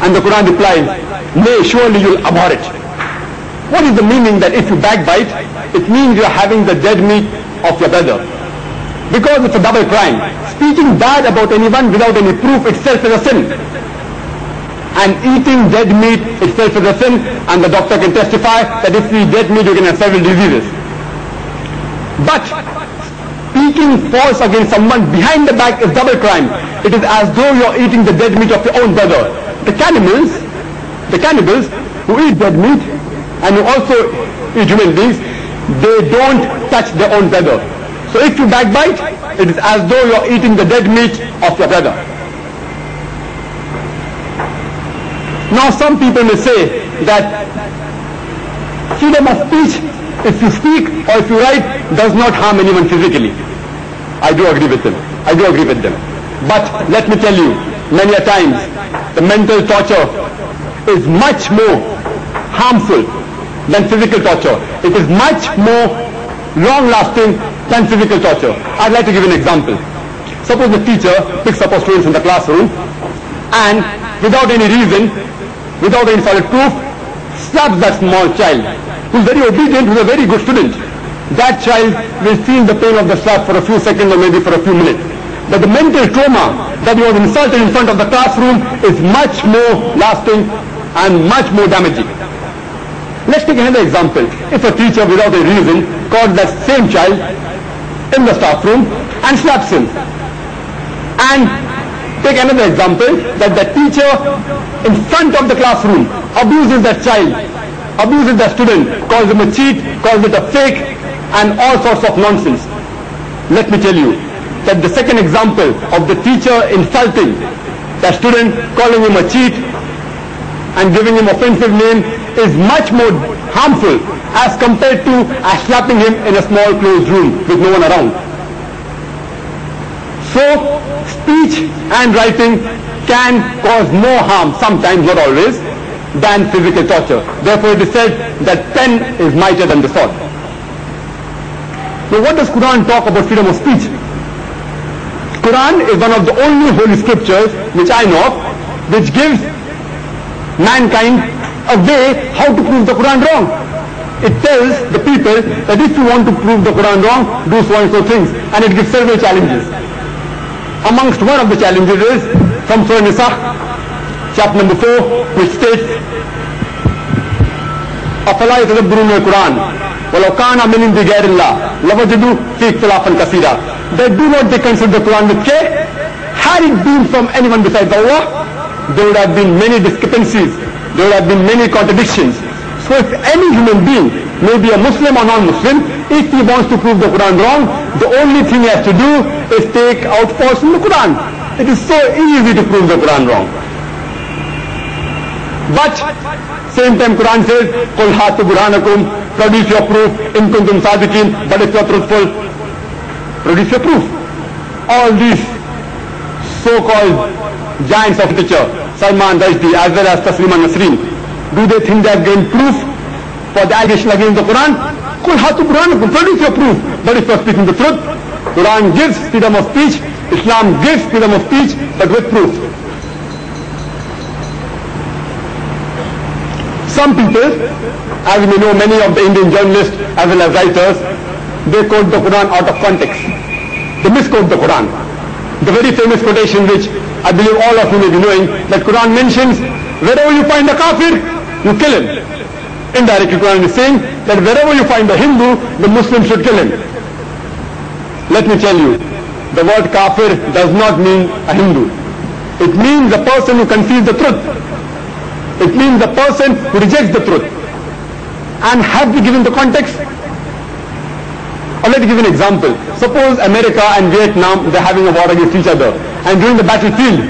And the Quran replies, nay, surely you'll abhor it. What is the meaning that if you backbite, it means you're having the dead meat of your brother? Because it's a double crime. Speaking bad about anyone without any proof itself is a sin. And eating dead meat itself is a sin, and the doctor can testify that if you eat dead meat you can have several diseases. But speaking false against someone behind the back is double crime. It is as though you're eating the dead meat of your own brother. The cannibals who eat dead meat and who also eat human beings, they don't touch their own brother. So if you backbite, it is as though you're eating the dead meat of your brother. Now some people may say that freedom of speech, if you speak or if you write, does not harm anyone physically. I do agree with them. But let me tell you, many a times the mental torture is much more harmful than physical torture. It is much more long-lasting than physical torture. I'd like to give an example. Suppose the teacher picks up a student in the classroom and without any reason, without any solid proof, slaps that small child who's very obedient, who's a very good student. That child will feel the pain of the slap for a few seconds or maybe for a few minutes. But the mental trauma that he was insulted in front of the classroom is much more lasting and much more damaging. Let's take another example. If a teacher without a reason calls that same child in the staff room and slaps him. And take another example, that the teacher in front of the classroom abuses that child, abuses that student, calls him a cheat, calls it a fake, and all sorts of nonsense. Let me tell you that the second example of the teacher insulting that student, calling him a cheat and giving him offensive name is much more harmful as compared to slapping him in a small closed room with no one around. So speech and writing can cause more harm, sometimes, not always, than physical torture. Therefore it is said that pen is mightier than the sword. Now what does Quran talk about freedom of speech? Quran is one of the only holy scriptures which I know of which gives mankind a way how to prove the Quran wrong. It tells the people that if you want to prove the Quran wrong, do so and so things, and it gives several challenges. Amongst one of the challenges is from Surah Nisa, chapter number 4, which states, أَفَلَا يَتَدَبَّرُونَ الْقُرْآنَ وَلَوْ كَانَ مِنْ عِنْدِ غَيْرِ اللَّهِ لَوَجَدُوا فِيهِ اخْتِلَافًا كَثِيرًا. They do not consider the Quran with care. Had it been from anyone besides Allah, there would have been many discrepancies, there would have been many contradictions. So if any human being, maybe a Muslim or non-Muslim, if he wants to prove the Quran wrong, the only thing he has to do is take out false from the Quran. It is so easy to prove the Quran wrong. But same time Quran says, قُلْ هَاتُوا بُرْهَانَكُمْ, produce your proof, in kuntum sadiqin, but if you are truthful, produce your proof. All these so-called giants of literature, Salman Rushdie as well as Taslima Nasrin, do they think they have gained proof for the allegation against the Quran? قُلْ هَاتُوا بُرْهَانَكُمْ, produce your proof. But if you are speaking the truth, Quran gives freedom of speech, Islam gives freedom of speech, but with proof. Some people, as we know, many of the Indian journalists as well as writers, they quote the Quran out of context. They misquote the Quran. The very famous quotation which I believe all of you may be knowing, that Quran mentions, wherever you find a kafir, you kill him. Indirectly Quran is saying that wherever you find a Hindu, the Muslim should kill him. Let me tell you, the word kafir does not mean a Hindu. It means a person who conceals the truth. It means a person who rejects the truth. And have we given the context? Or let me give an example. Suppose America and Vietnam, they're having a war against each other. And during the battlefield,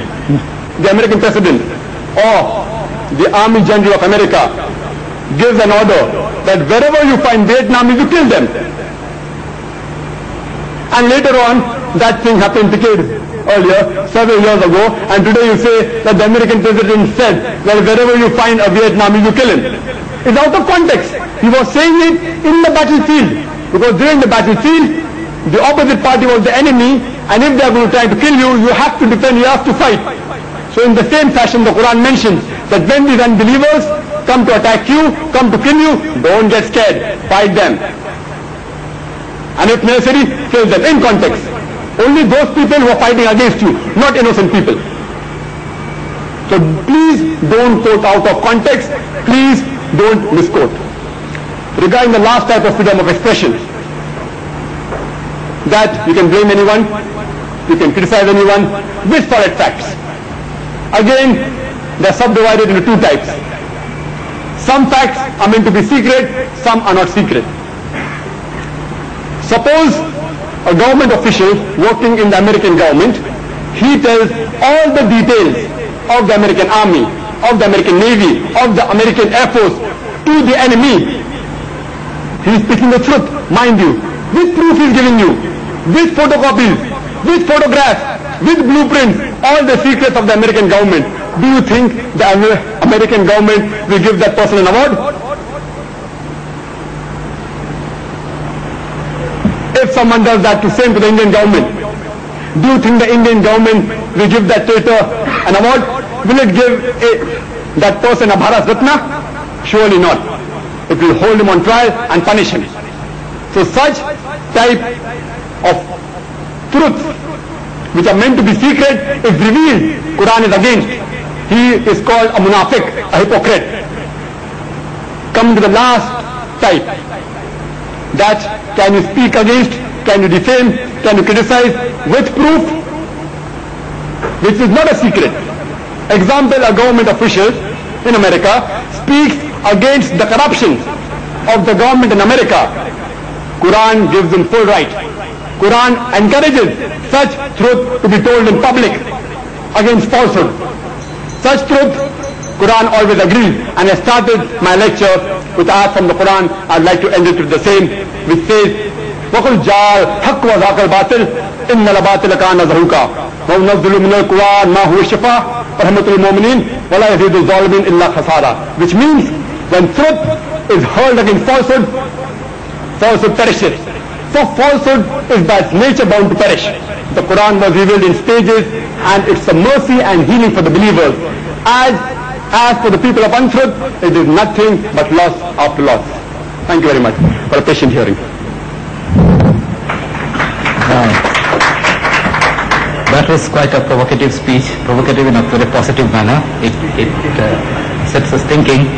the American president or the Army General of America gives an order that wherever you find Vietnamese, you kill them. And later on, that thing happened decades earlier, several years ago, and today you say that the American president said that wherever you find a Vietnamese, you kill him. It's out of context. He was saying it in the battlefield, because during the battlefield, the opposite party was the enemy, and if they are going to try to kill you, you have to defend, you have to fight. So in the same fashion, the Quran mentions that when these unbelievers come to attack you, come to kill you, don't get scared. Fight them. And if necessary, kill them in context. Only those people who are fighting against you, not innocent people. So please don't quote out of context. Please don't misquote. Regarding the last type of freedom of expression, that you can blame anyone, you can criticize anyone with solid facts. Again, they are subdivided into two types. Some facts are meant to be secret, some are not secret. Suppose a government official working in the American government, he tells all the details of the American Army, of the American Navy, of the American Air Force to the enemy. He is speaking the truth, mind you. With proof he is giving you, with photocopies, with photographs, with blueprints, all the secrets of the American government. Do you think the American government will give that person an award? If someone does that to same to the Indian government, do you think the Indian government will give that traitor an award? Will it give that person a Bharat Ratna? Surely not. It will hold him on trial and punish him. So such type of truth which are meant to be secret, if revealed, Quran is against. He is called a munafiq, a hypocrite. Come to the last type, that can you speak against, can you defame, can you criticize with proof, which is not a secret. Example, a government official in America speaks against the corruption of the government in America. Quran gives him full right. Quran encourages such truth to be told in public against falsehood. Such truth, Quran always agrees. And I started my lecture with ayat from the Quran. I'd like to end it with the same, which says, وَقُلْ جَعَلْ حَقُّ وَذَاقَ الْبَاطِلِ إِنَّ الْبَاطِلَ كَانَ زَهُوقًا وَنَزِّلُ مِنَ الْقُرْآنِ مَا هُوَ الشِّفَاءُ وَرَحْمَةُ لِلْمُؤْمِنِينَ وَلَا يَزِيدُ الظَّالِمِينَ إِلَّا خَسَارًا. Which means, when truth is hurled against falsehood, falsehood perishes. So falsehood is by its nature bound to perish. The Quran was revealed in stages, and it's a mercy and healing for the believers. As for the people of untruth, it is nothing but loss after loss. Thank you very much for a patient hearing. That was quite a provocative speech, provocative in a very positive manner. It sets us thinking.